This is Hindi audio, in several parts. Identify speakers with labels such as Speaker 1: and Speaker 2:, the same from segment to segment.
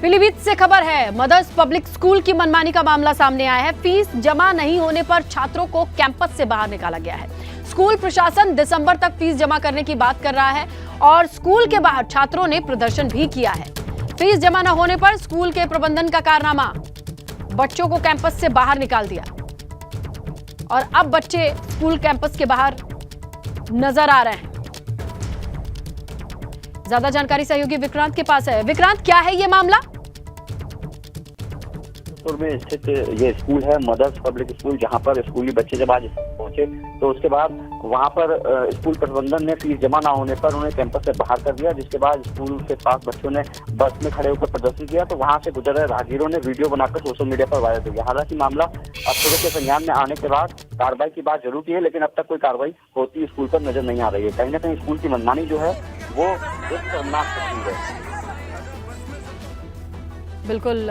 Speaker 1: पीलीभीत से खबर है। मदर्स पब्लिक स्कूल की मनमानी का मामला सामने आया है। फीस जमा नहीं होने पर छात्रों को कैंपस से बाहर निकाला गया है। स्कूल प्रशासन दिसंबर तक फीस जमा करने की बात कर रहा है और स्कूल के बाहर छात्रों ने प्रदर्शन भी किया है। फीस जमा न होने पर स्कूल के प्रबंधन का कारनामा, बच्चों को कैंपस से बाहर निकाल दिया और अब बच्चे स्कूल कैंपस के बाहर नजर आ रहे हैं। ज्यादा जानकारी सहयोगी विक्रांत के पास है। विक्रांत, क्या है ये मामला?
Speaker 2: में स्थित ये स्कूल है मदर्स पब्लिक स्कूल, जहां पर स्कूली बच्चे जब आज पहुंचे तो उसके बाद वहां पर स्कूल प्रबंधन ने फीस जमा ना होने पर उन्हें कैंपस से बाहर कर दिया, जिसके बाद स्कूल के पास बच्चों ने बस में खड़े होकर प्रदर्शन किया तो वहां से गुजर रहे राहगीरों ने वीडियो बनाकर सोशल मीडिया पर वायरल किया। हालांकि मामला अफसरों के संज्ञान में आने के बाद कार्रवाई की बात जरूर की है, लेकिन अब तक कोई कार्रवाई होती स्कूल पर नजर नहीं आ रही है। कहीं ना कहीं स्कूल की मनमानी जो है वो एक शर्मनाक तस्वीर है।
Speaker 1: बिल्कुल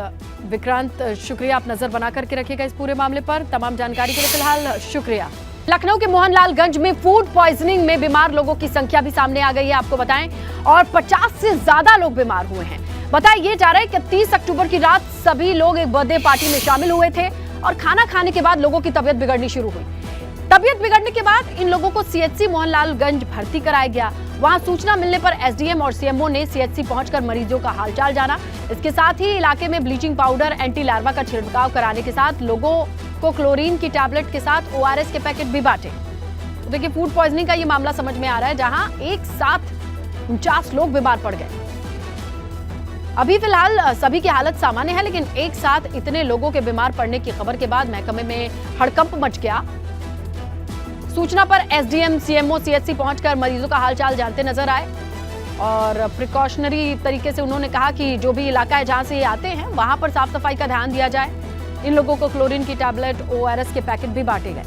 Speaker 1: विक्रांत, शुक्रिया। आप नजर बना करके रखिएगा इस पूरे मामले पर। तमाम जानकारी के लिए फिलहाल शुक्रिया। लखनऊ के मोहनलालगंज में फूड पॉइजनिंग में बीमार लोगों की संख्या भी सामने आ गई है, आपको बताएं, और 50 से ज्यादा लोग बीमार हुए हैं। बताया ये जा रहा है कि 30 अक्टूबर की रात सभी लोग एक बर्थडे पार्टी में शामिल हुए थे और खाना खाने के बाद लोगों की तबीयत बिगड़नी शुरू हुई। तबीयत बिगड़ने के बाद इन लोगों को सीएचसी मोहनलालगंज भर्ती कराया गया। वहां सूचना मिलने पर एसडीएम और सीएमओ ने सीएचसी पहुंचकर मरीजों का हालचाल जाना। इसके साथ ही इलाके में ब्लीचिंग पाउडर, एंटी लार्वा का छिड़काव कराने के साथ लोगों को क्लोरीन की टैबलेट के साथ ओआरएस के पैकेट भी बांटे। तो देखिए, फूड पॉइजनिंग का ये मामला समझ में आ रहा है, जहां एक साथ 49 लोग बीमार पड़ गए। अभी फिलहाल सभी की हालत सामान्य है, लेकिन एक साथ इतने लोगों के बीमार पड़ने की खबर के बाद महकमे में हड़कंप मच गया। सूचना पर एसडीएम, सीएमओ, सीएचसी पहुंचकर मरीजों का हालचाल जानते नजर आए और प्रिकॉशनरी तरीके से उन्होंने कहा कि जो भी इलाका है जहां से ये आते हैं वहां पर साफ सफाई का ध्यान दिया जाए। इन लोगों को क्लोरीन की टैबलेट, ओआरएस के पैकेट भी बांटे गए।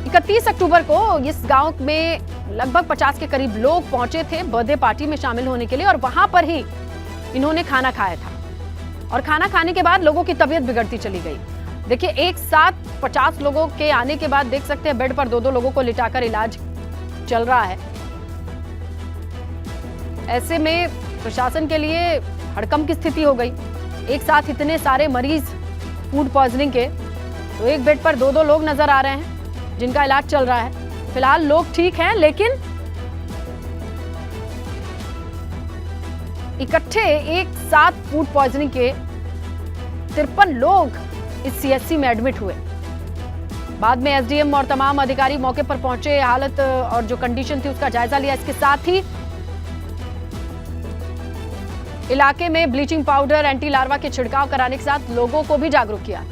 Speaker 1: 31 अक्टूबर को इस गांव में लगभग 50 के करीब लोग पहुंचे थे बर्थडे पार्टी में शामिल होने के लिए और वहां पर ही इन्होंने खाना खाया था और खाना खाने के बाद लोगों की तबीयत बिगड़ती चली गई। देखिए, एक साथ 50 लोगों के आने के बाद देख सकते हैं बेड पर 2-2 लोगों को लिटाकर इलाज चल रहा है। ऐसे में प्रशासन के लिए हड़कंप की स्थिति हो गई। एक साथ इतने सारे मरीज फूड पॉइजनिंग के, तो एक बेड पर 2-2 लोग नजर आ रहे हैं जिनका इलाज चल रहा है। फिलहाल लोग ठीक हैं, लेकिन इकट्ठे एक साथ फूड पॉइजनिंग के 53 लोग इस सीएचसी में एडमिट हुए। बाद में एसडीएम और तमाम अधिकारी मौके पर पहुंचे, हालत और जो कंडीशन थी उसका जायजा लिया। इसके साथ ही इलाके में ब्लीचिंग पाउडर, एंटी लार्वा के छिड़काव कराने के साथ लोगों को भी जागरूक किया।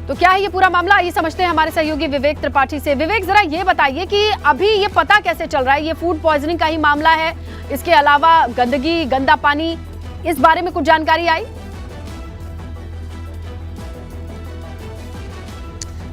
Speaker 1: तो क्या है ये पूरा मामला, आइए समझते हैं हमारे सहयोगी विवेक त्रिपाठी से। विवेक, जरा ये बताइए कि अभी ये पता कैसे चल रहा है ये फूड पॉइजनिंग का ही मामला है, इसके अलावा गंदगी, गंदा पानी, इस बारे में कुछ जानकारी आई?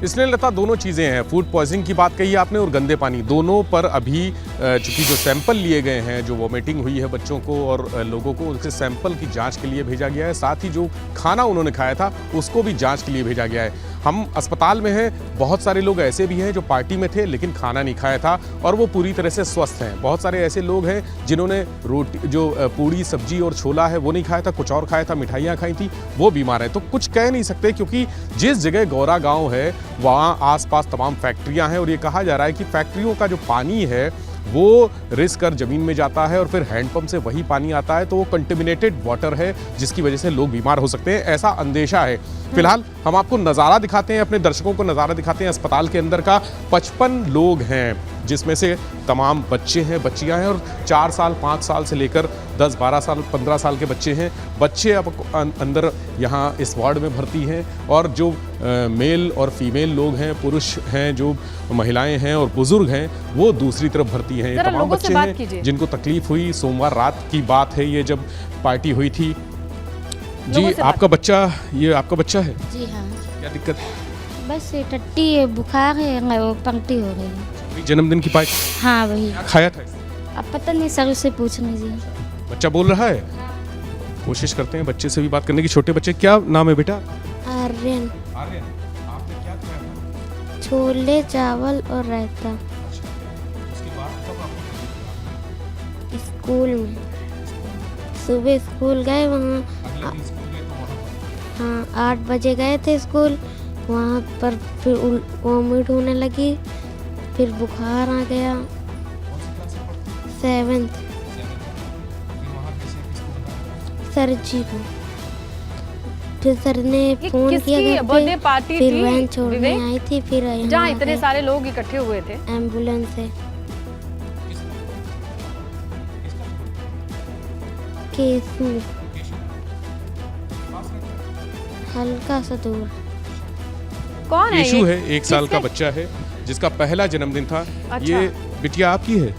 Speaker 3: इसलिए लता, दोनों चीज़ें हैं। फूड पॉइजनिंग की बात कही आपने और गंदे पानी, दोनों पर अभी चूंकि जो सैंपल लिए गए हैं, जो वॉमिटिंग हुई है बच्चों को और लोगों को, उसके सैंपल की जांच के लिए भेजा गया है। साथ ही जो खाना उन्होंने खाया था उसको भी जांच के लिए भेजा गया है। हम अस्पताल में हैं, बहुत सारे लोग ऐसे भी हैं जो पार्टी में थे लेकिन खाना नहीं खाया था और वो पूरी तरह से स्वस्थ हैं। बहुत सारे ऐसे लोग हैं जिन्होंने रोटी, जो पूड़ी, सब्जी और छोला है वो नहीं खाया था, कुछ और खाया था, मिठाइयाँ खाई थी, वो बीमार है। तो कुछ कह नहीं सकते, क्योंकि जिस जगह गौरा गांव है वहाँ आसपास तमाम फैक्ट्रियाँ हैं और ये कहा जा रहा है कि फैक्ट्रियों का जो पानी है वो रिस कर जमीन में जाता है और फिर हैंडपंप से वही पानी आता है, तो वो कंटेमिनेटेड वाटर है जिसकी वजह से लोग बीमार हो सकते हैं, ऐसा अंदेशा है। फिलहाल हम आपको नज़ारा दिखाते हैं, अपने दर्शकों को नज़ारा दिखाते हैं अस्पताल के अंदर का। 55 लोग हैं जिसमें से तमाम बच्चे हैं, बच्चियां हैं और 4 साल, 5 साल से लेकर 10, 12 साल, 15 साल के बच्चे हैं। बच्चे अब अंदर यहाँ इस वार्ड में भर्ती हैं और जो मेल और फीमेल लोग हैं, पुरुष हैं, जो महिलाएं हैं और बुजुर्ग हैं, वो दूसरी तरफ भर्ती हैं। ये तमाम बच्चे हैं जिनको तकलीफ हुई। सोमवार रात की बात है ये, जब पार्टी हुई थी। जी, आपका बच्चा, ये आपका बच्चा है?
Speaker 4: जी हाँ।
Speaker 3: क्या दिक्कत?
Speaker 4: बस टट्टी है, बुखार है, वो पंक्ति हो गई है।
Speaker 3: जन्मदिन की पार्टी?
Speaker 4: हाँ वही।
Speaker 3: खाया था?
Speaker 4: अब पता नहीं, सर उससे पूछ लीजिए।
Speaker 3: बच्चा बोल रहा है? कोशिश करते हैं बच्चे से भी बात करने की। छोटे बच्चे, क्या नाम है बेटा?
Speaker 4: आर्यन।
Speaker 3: आर्यन, आपने क्या खाया था?
Speaker 4: छोले, चावल और रायता।
Speaker 3: उसके बाद
Speaker 4: स्कूल में सुबह स्कूल गए वहाँ। हाँ 8 बजे गए थे स्कूल, वहाँ पर फिर वॉमिट होने लगी, फिर बुखार आ गया। 7th सर जी को, फिर सर ने फोन किया घर
Speaker 1: बर्थडे
Speaker 4: पे,
Speaker 1: पार्टी
Speaker 4: फिर
Speaker 1: थी
Speaker 4: वैन छोड़ने
Speaker 1: विवेक?
Speaker 4: आई थी, फिर
Speaker 1: जहाँ
Speaker 4: यहाँ
Speaker 1: इतने सारे लोग इकट्ठे हुए थे।
Speaker 4: एम्बुलेंस से केस में हल्का सा दूर।
Speaker 1: कौन है
Speaker 3: केशु
Speaker 1: ये?
Speaker 3: है, 1 साल का
Speaker 1: किससे?
Speaker 3: बच्चा है जिसका पहला जन्मदिन था।
Speaker 1: अच्छा।
Speaker 3: ये बिटिया आपकी है?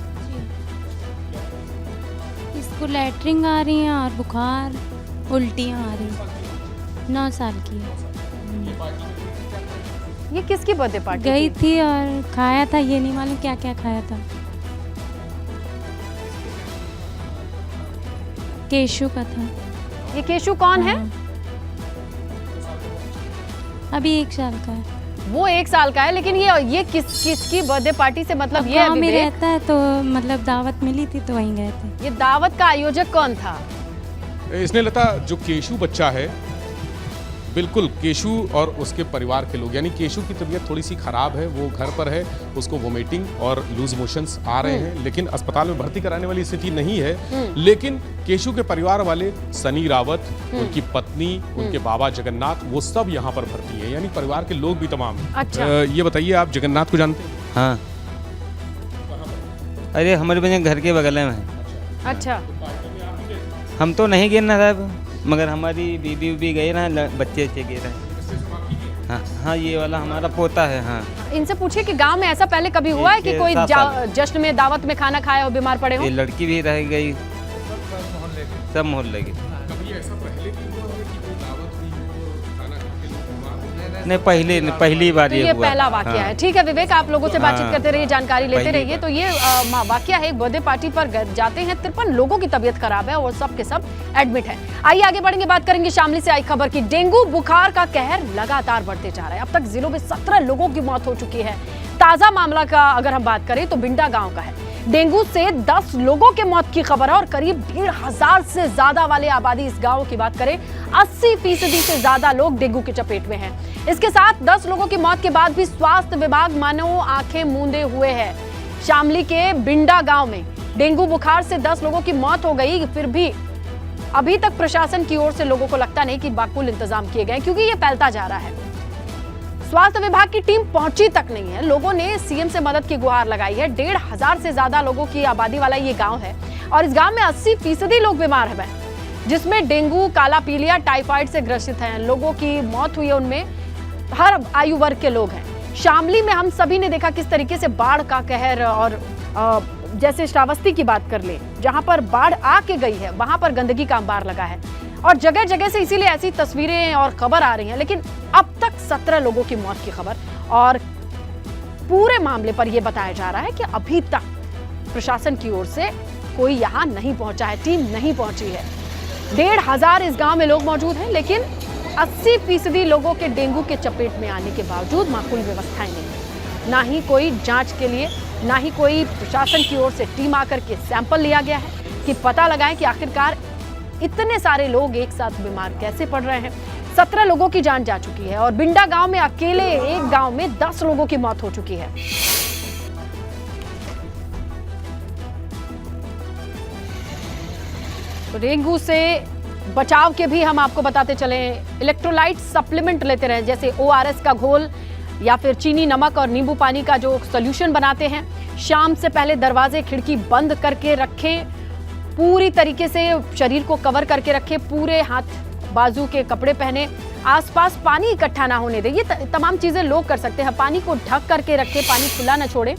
Speaker 5: इसको लैटरिन आ रही हैं और बुखार उल्टियाँ आ रही हैं। 9 साल की है।
Speaker 1: ये किसकी बर्थडे पार्टी
Speaker 5: गई
Speaker 1: थी?
Speaker 5: थी और खाया था, ये नहीं मालूम क्या क्या खाया था। केशु का था।
Speaker 1: ये केशु कौन है?
Speaker 5: हाँ। अभी 1 साल का है।
Speaker 1: वो 1 साल का है, लेकिन ये किसकी बर्थडे पार्टी से मतलब
Speaker 5: अब
Speaker 1: ये है
Speaker 5: गाँव में
Speaker 1: विवेक?
Speaker 5: रहता है तो मतलब दावत मिली थी तो वहीं गए थे।
Speaker 1: ये दावत का आयोजक कौन था?
Speaker 3: इसने लता जो केशु बच्चा है, बिल्कुल केशु और उसके परिवार के लोग, यानी केशु की तबीयत थोड़ी सी खराब है, वो घर पर है, उसको वोमिटिंग और लूज मोशंस आ रहे हैं, लेकिन अस्पताल में भर्ती कराने वाली स्थिति नहीं है। लेकिन केशु के परिवार वाले सनी रावत, उनकी पत्नी, उनके बाबा जगन्नाथ, वो सब यहाँ पर भर्ती है, यानी परिवार के लोग भी तमाम।
Speaker 1: अच्छा।
Speaker 3: ये बताइए, आप जगन्नाथ को जानते हैं?
Speaker 6: हाँ, अरे हमारे बने घर के बगल में है।
Speaker 1: अच्छा।
Speaker 6: हम तो नहीं गिरना साहब, मगर हमारी दीदी भी गए ना, बच्चे गए रहे। हाँ हाँ, ये वाला हमारा पोता है। हाँ,
Speaker 1: इनसे पूछिए कि गांव में ऐसा पहले कभी हुआ है कि कोई
Speaker 6: 7 साल।
Speaker 1: जश्न में दावत में खाना खाया और बीमार पड़े हो?
Speaker 6: ये लड़की भी रह गई, सब मोहल्ले के।
Speaker 3: कभी ऐसा पहले भी हुआ है कि कोई दावत हुई हो और खाना खा के लोग बीमार हो?
Speaker 6: नहीं, पहली बार
Speaker 1: तो
Speaker 6: ये
Speaker 1: ये
Speaker 6: हुआ।
Speaker 1: पहला वाकया
Speaker 6: हाँ।
Speaker 1: है। ठीक है विवेक, आप लोगों से बातचीत
Speaker 6: हाँ।
Speaker 1: करते रहिए, जानकारी लेते
Speaker 6: पहली
Speaker 1: रहिए।
Speaker 6: बार।
Speaker 1: तो ये वाकया है, एक बर्थडे पार्टी पर जाते हैं, 53 लोगों की तबीयत खराब है और सब के सब एडमिट है। आइए आगे बढ़ेंगे, बात करेंगे शामली से आई खबर की। डेंगू बुखार का कहर लगातार बढ़ते जा रहा है। अब तक जिलों में 17 लोगों की मौत हो चुकी है। ताजा मामला का अगर हम बात करें तो बिंडा गांव का है। डेंगू से 10 लोगों के मौत की खबर है और करीब 1,500 से ज्यादा वाले आबादी इस गांव की बात करें, 80% से ज्यादा लोग डेंगू की चपेट में हैं। इसके साथ 10 लोगों की मौत के बाद भी स्वास्थ्य विभाग मानो आंखें मूंदे हुए है। शामली के बिंडा गांव में डेंगू बुखार से 10 लोगों की मौत हो गई, फिर भी अभी तक प्रशासन की ओर से लोगों को लगता नहीं कि माकूल इंतजाम किए गए, क्योंकि ये फैलता जा रहा है। स्वास्थ्य विभाग की टीम पहुंची तक नहीं है। लोगों ने सीएम से मदद की गुहार लगाई है। 1,500 से ज्यादा लोगों की आबादी वाला ये गांव है और इस गांव में 80% लोग बीमार हैं, जिसमें डेंगू, काला पीलिया, टाइफाइड से ग्रसित हैं। लोगों की मौत हुई है, उनमें हर आयु वर्ग के लोग हैं। शामली में हम सभी ने देखा किस तरीके से बाढ़ का कहर, और जैसे श्रावस्ती की बात कर ले, जहां पर बाढ़ आके गई है वहां पर गंदगी का अंबार लगा है और जगह जगह से इसीलिए ऐसी तस्वीरें और खबर आ रही हैं। लेकिन अब तक 17 लोगों की मौत की खबर, और पूरे मामले पर यह बताया जा रहा है कि अभी तक प्रशासन की ओर से कोई यहां नहीं पहुंचा है, टीम नहीं पहुंची है। 1,500 इस गांव में लोग मौजूद हैं, लेकिन 80% लोगों के डेंगू के चपेट में आने के बावजूद माकूल व्यवस्थाएं नहीं है। ना ही कोई जांच के लिए, ना ही कोई प्रशासन की ओर से टीम आकर के सैंपल लिया गया है कि पता लगाएं कि आखिरकार इतने सारे लोग एक साथ बीमार कैसे पड़ रहे हैं। 17 लोगों की जान जा चुकी है और बिंडा गांव में अकेले एक गांव में 10 लोगों की मौत हो चुकी है। डेंगू से बचाव के भी हम आपको बताते चले, इलेक्ट्रोलाइट सप्लीमेंट लेते रहें, जैसे ORS का घोल या फिर चीनी, नमक और नींबू पानी का जो सॉल्यूशन बनाते हैं। शाम से पहले दरवाजे खिड़की बंद करके रखें, पूरी तरीके से शरीर को कवर करके रखें, पूरे हाथ बाजू के कपड़े पहने, आसपास पानी इकट्ठा ना होने दें। ये तमाम चीजें लोग कर सकते हैं। पानी को ढक करके रखें, पानी खुला ना छोड़ें।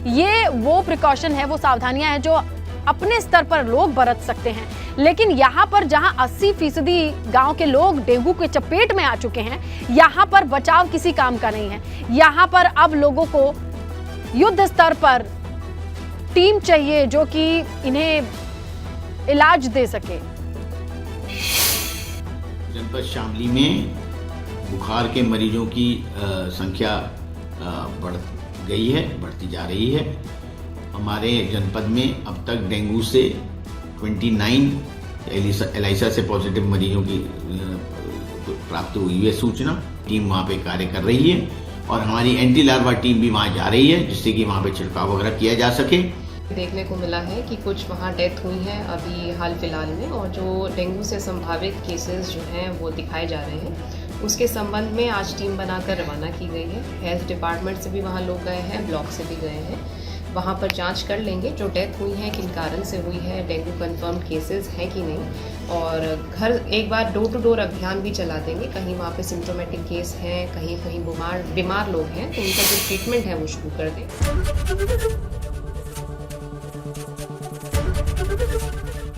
Speaker 1: ये वो प्रिकॉशन है, वो सावधानियां हैं जो अपने स्तर पर लोग बरत सकते हैं। लेकिन यहाँ पर जहाँ 80% गांव के लोग डेंगू के चपेट में आ चुके हैं, यहाँ पर बचाव किसी काम का नहीं है। यहाँ पर अब लोगों को युद्ध स्तर पर टीम चाहिए जो कि इन्हें इलाज दे सके।
Speaker 7: जनपद शामली में बुखार के मरीजों की संख्या बढ़ गई है, बढ़ती जा रही है। हमारे जनपद में अब तक डेंगू से 29 एलिसा से पॉजिटिव मरीजों की प्राप्त हुई है सूचना। टीम वहाँ पे कार्य कर रही है और हमारी एंटी लार्वा टीम भी वहाँ जा रही है, जिससे कि वहाँ पे छिड़काव वगैरह किया जा सके।
Speaker 8: देखने को मिला है कि कुछ वहाँ डेथ हुई है अभी हाल फिलहाल में, और जो डेंगू से संभावित केसेस जो हैं वो दिखाए जा रहे हैं, उसके संबंध में आज टीम बनाकर रवाना की गई है। हेल्थ डिपार्टमेंट से भी वहाँ लोग गए हैं, ब्लॉक से भी गए हैं, वहाँ पर जांच कर लेंगे जो डेथ हुई है किन कारण से हुई है, डेंगू कंफर्म केसेस हैं कि नहीं, और घर एक बार डोर टू डोर अभियान भी चला देंगे। कहीं वहाँ पे सिम्टोमेटिक केस हैं, कहीं कहीं बीमार लोग हैं, तो उनका जो ट्रीटमेंट है वो शुरू कर दें।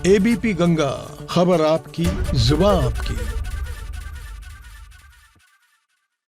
Speaker 9: एबीपी गंगा, खबर आपकी, जुबान आपकी।